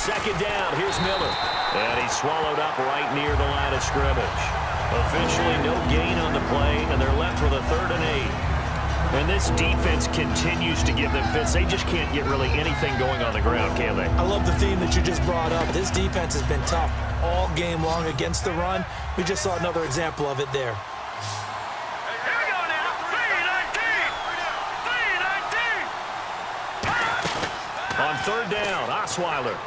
Second down, here's Miller. And he's swallowed up right near the line of scrimmage. Officially no gain on the play, and they're left with a 3rd and 8. And this defense continues to give them fits. They just can't get really anything going on the ground, can they? I love the theme that you just brought up. This defense has been tough all game long against the run. We just saw another example of it there. On 3rd down, Osweiler.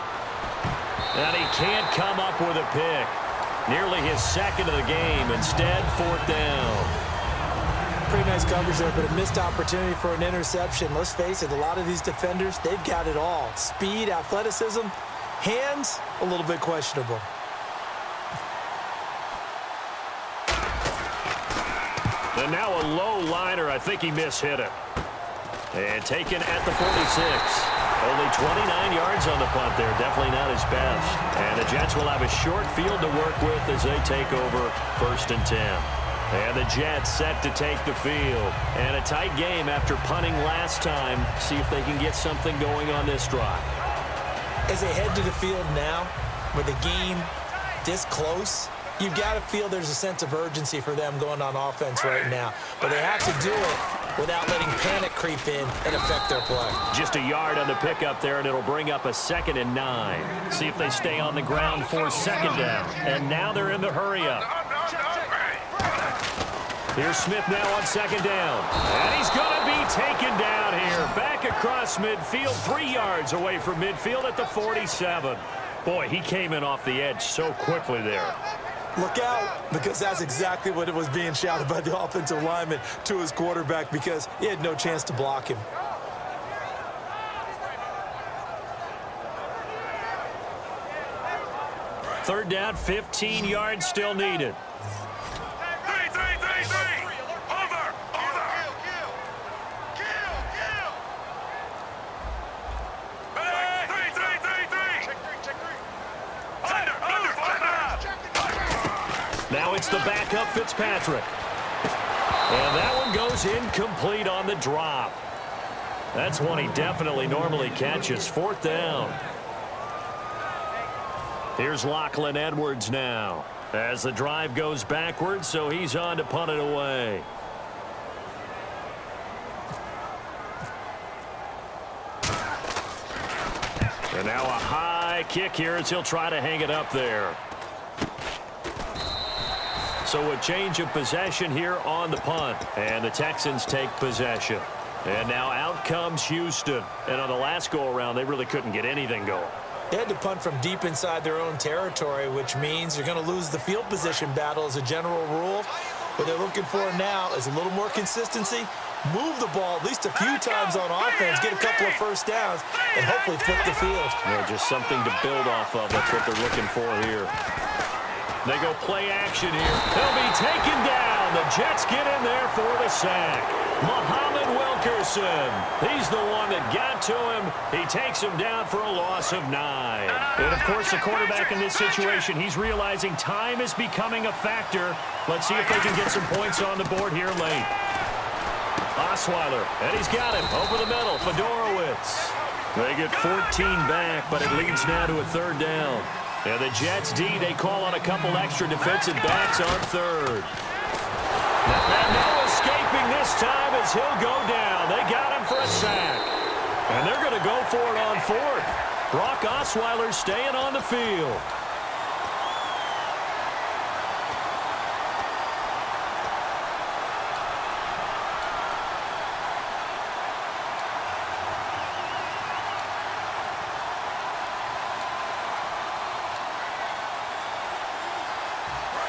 And he can't come up with a pick. Nearly his 2nd of the game. Instead, 4th down. Pretty nice coverage there, but a missed opportunity for an interception. Let's face it, a lot of these defenders, they've got it all. Speed, athleticism, hands, a little bit questionable. And now a low liner. I think he mishit it. And taken at the 46. Only 29 yards on the punt there. Definitely not his best. And the Jets will have a short field to work with as they take over 1st and 10. And the Jets set to take the field. And a tight game after punting last time. See if they can get something going on this drive. As they head to the field now, with the game this close, you've got to feel there's a sense of urgency for them going on offense right now. But they have to do it without letting panic creep in and affect their play. Just a yard on the pickup there, and it'll bring up a 2nd and 9. See if they stay on the ground for 2nd down. And now they're in the hurry-up. Here's Smith now on 2nd down. And he's going to be taken down here. Back across midfield, 3 yards away from midfield at the 47. Boy, he came in off the edge so quickly there. Look out, because that's exactly what it was being shouted by the offensive lineman to his quarterback, because he had no chance to block him. Third down, 15 yards still needed. Now it's the backup Fitzpatrick. And that one goes incomplete on the drop. That's one he definitely normally catches. 4th down. Here's Lachlan Edwards now as the drive goes backwards, so he's on to punt it away. And now a high kick here as he'll try to hang it up there. So a change of possession here on the punt. And the Texans take possession. And now out comes Houston. And on the last go-around, they really couldn't get anything going. They had to punt from deep inside their own territory, which means you're going to lose the field position battle as a general rule. What they're looking for now is a little more consistency, move the ball at least a few times on offense, get a couple of first downs, and hopefully flip the field. Yeah, just something to build off of. That's what they're looking for here. They go play action here. He'll be taken down. The Jets get in there for the sack. Muhammad Wilkerson. He's the one that got to him. He takes him down for a loss of 9. And, of course, the quarterback in this situation, he's realizing time is becoming a factor. Let's see if they can get some points on the board here late. Osweiler, and he's got him over the middle. Fedorowicz. They get 14 back, but it leads now to a 3rd down. And the Jets D, they call on a couple extra defensive backs on 3rd. And no escaping this time as he'll go down. They got him for a sack. And they're going to go for it on 4th. Brock Osweiler staying on the field.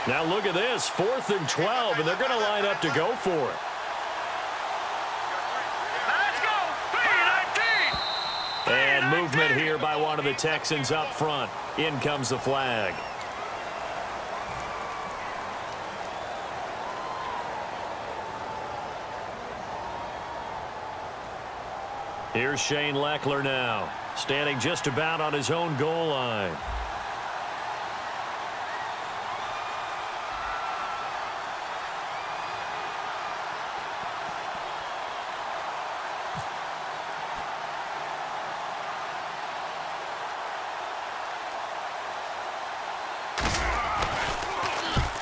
Now look at this, 4th and 12, and they're going to line up to go for it. Let's go! And movement here by one of the Texans up front. In comes the flag. Here's Shane Leckler now, standing just about on his own goal line.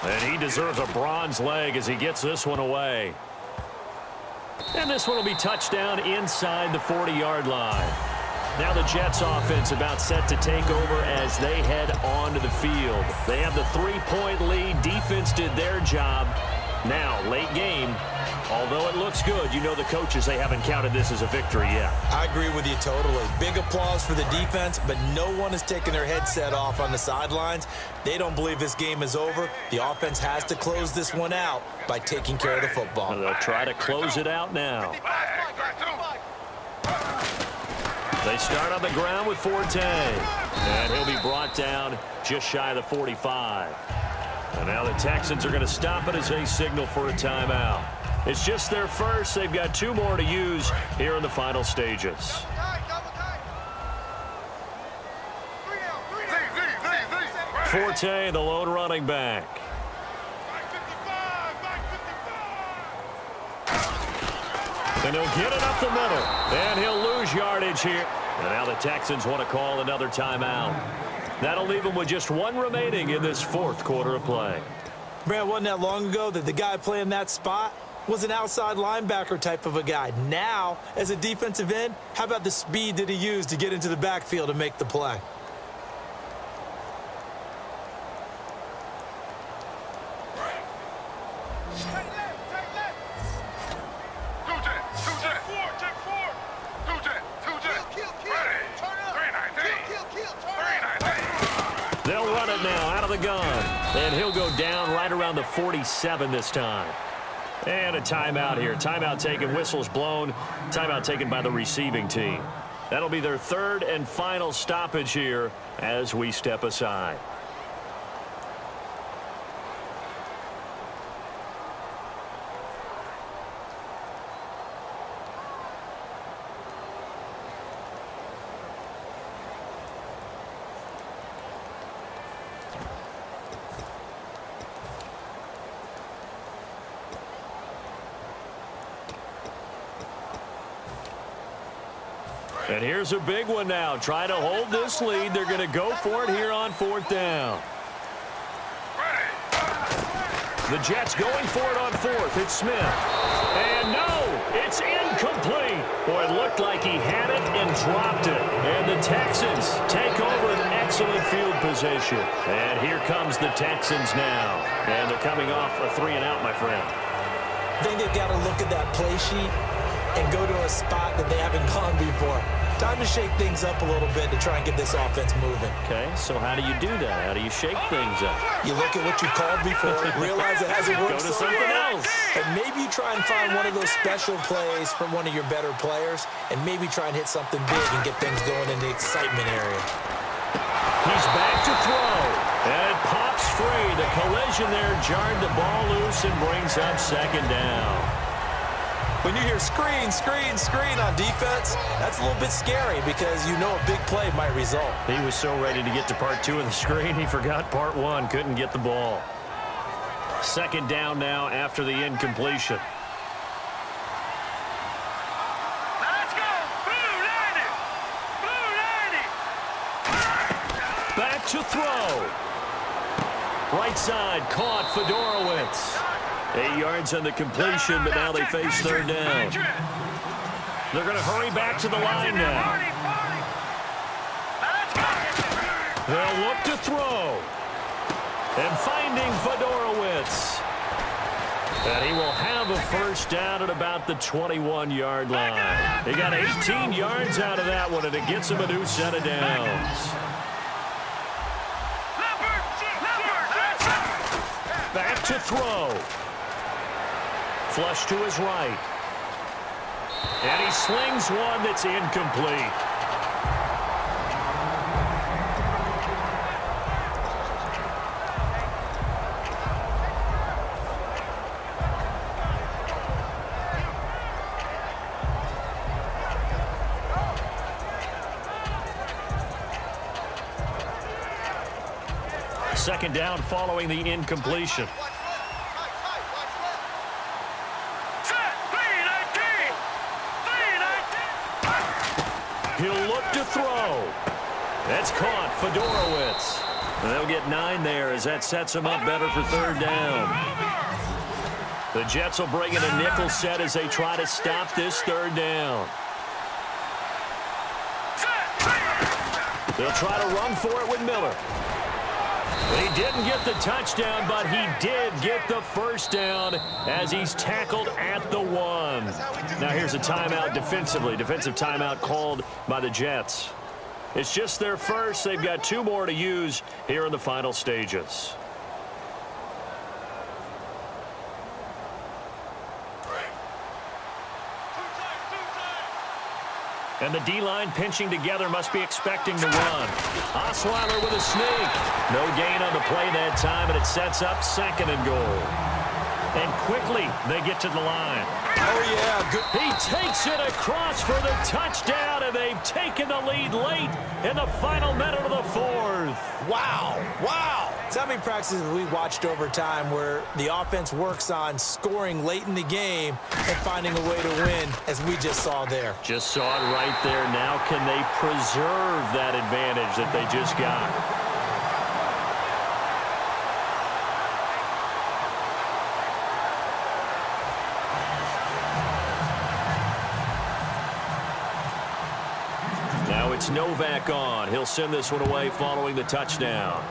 And he deserves a bronze leg as he gets this one away. And this one will be touchdown inside the 40-yard line. Now the Jets offense about set to take over as they head onto the field. They have the 3-point lead. Defense did their job. Now, late game, although it looks good, you know the coaches, they haven't counted this as a victory yet. I agree with you totally. Big applause for the defense, but no one is taking their headset off on the sidelines. They don't believe this game is over. The offense has to close this one out by taking care of the football. And they'll try to close it out now. They start on the ground with Forte. And he'll be brought down just shy of the 45. And now the Texans are going to stop it as they signal for a timeout. It's just their first. They've got 2 more to use here in the final stages. Forte, the lone running back. And he'll get it up the middle. And he'll lose yardage here. And now the Texans want to call another timeout. That'll leave them with just 1 remaining in this 4th quarter of play. Brad, wasn't that long ago that the guy playing that spot was an outside linebacker type of a guy. Now, as a defensive end, how about the speed that he used to get into the backfield and make the play? They'll run it now out of the gun. And he'll go down right around the 47 this time. And a timeout here. Timeout taken, whistles blown. Timeout taken by the receiving team. That'll be their 3rd and final stoppage here as we step aside. And here's a big one now. Trying to hold this lead. They're going to go for it here on 4th down. The Jets going for it on 4th. It's Smith. And no, it's incomplete. Boy, it looked like he had it and dropped it. And the Texans take over an excellent field position. And here comes the Texans now. And they're coming off a 3-and-out, my friend. I think they've got to look at that play sheet and go to a spot that they haven't gone before. Time to shake things up a little bit to try and get this offense moving. Okay, so how do you do that? How do you shake things up? You look at what you called before, realize it hasn't worked. Go to something else. And maybe you try and find one of those special plays from one of your better players, and maybe try and hit something big and get things going in the excitement area. He's back to throw. And it pops free. The collision there jarred the ball loose and brings up 2nd down. When you hear screen, screen, screen on defense, that's a little bit scary because you know a big play might result. He was so ready to get to part 2 of the screen, he forgot part 1, couldn't get the ball. 2nd down now after the incompletion. Let's go! Blue 90! Blue 90! Back to throw. Right side, caught Fedorowicz. 8 yards on the completion, but now they face 3rd down. They're going to hurry back to the line now. They'll look to throw. And finding Fedorowicz. And he will have a 1st down at about the 21-yard line. He got 18 yards out of that one, and it gets him a new set of downs. Back to throw. Flush to his right. And he slings one that's incomplete. Second down following the incompletion. He'll look to throw. That's caught. Fedorowicz. And they'll get 9 there as that sets them up better for third down. The Jets will bring in a nickel set as they try to stop this third down. They'll try to run for it with Miller. He didn't get the touchdown, but he did get the first down as he's tackled at the 1. Now here's a timeout defensively. Defensive timeout called by the Jets. It's just their first. They've got 2 more to use here in the final stages. And the D-line pinching together must be expecting to run. Osweiler with a sneak. No gain on the play that time, and it sets up 2nd and goal. And quickly, they get to the line. Oh, yeah. Good. He takes it across for the touchdown, and they've taken the lead late in the final minute of the 4th. Wow. Wow. So how many practices have we watched over time where the offense works on scoring late in the game and finding a way to win, as we just saw there? Just saw it right there. Now can they preserve that advantage that they just got? Now it's Novak on. He'll send this one away following the touchdown.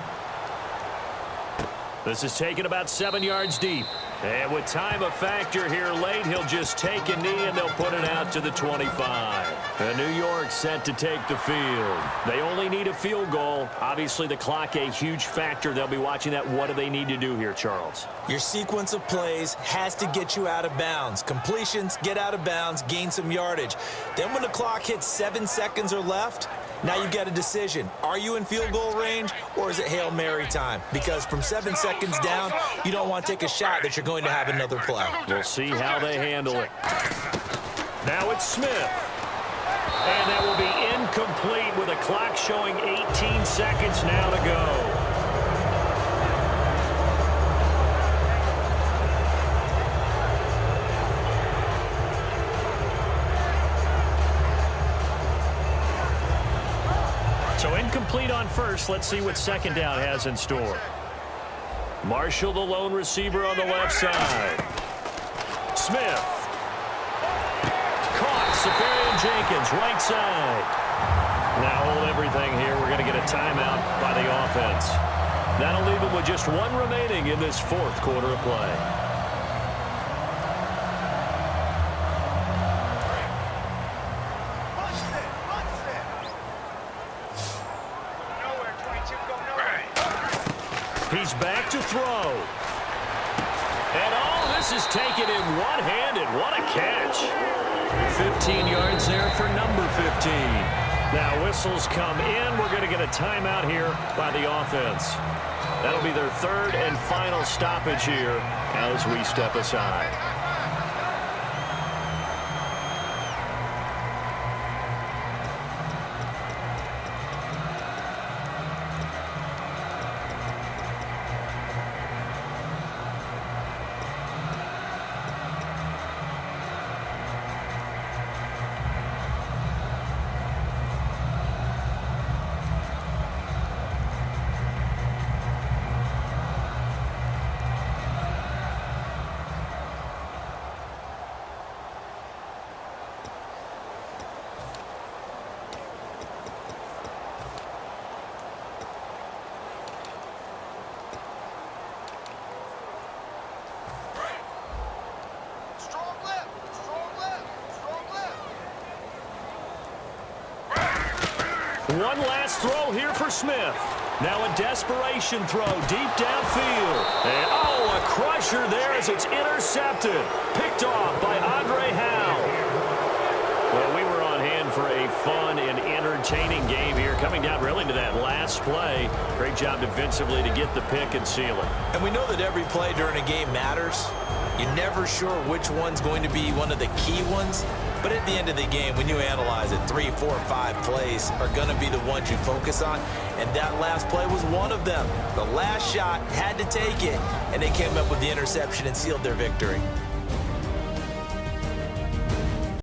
This is taken about 7 yards deep. And with time a factor here late, he'll just take a knee and they'll put it out to the 25. And New York set to take the field. They only need a field goal. Obviously, the clock a huge factor. They'll be watching that. What do they need to do here, Charles? Your sequence of plays has to get you out of bounds. Completions, get out of bounds, gain some yardage. Then when the clock hits 7 seconds or left, now you get a decision. Are you in field goal range, or is it Hail Mary time? Because from 7 seconds down, you don't want to take a shot that you're going to have another play. We'll see how they handle it. Now it's Smith. And that will be incomplete with a clock showing 18 seconds now to go. So incomplete on first. Let's see what 2nd down has in store. Marshall, the lone receiver on the left side. Smith. Caught. Safarian Jenkins, right side. Now hold everything here. We're going to get a timeout by the offense. That'll leave them with just 1 remaining in this 4th quarter of play. He's back to throw. And all this is taken in one-handed. What a catch. 15 yards there for number 15. Now whistles come in. We're going to get a timeout here by the offense. That'll be their 3rd and final stoppage here as we step aside. One last throw here for Smith. Now a desperation throw deep downfield. And oh, a crusher there as it's intercepted. Picked off by Andre Howe. Well, we were on hand for a fun and entertaining game here. Coming down really to that last play. Great job defensively to get the pick and seal it. And we know that every play during a game matters. You're never sure which one's going to be one of the key ones. But at the end of the game, when you analyze it, 3, 4, 5 plays are going to be the ones you focus on. And that last play was one of them. The last shot had to take it, and they came up with the interception and sealed their victory.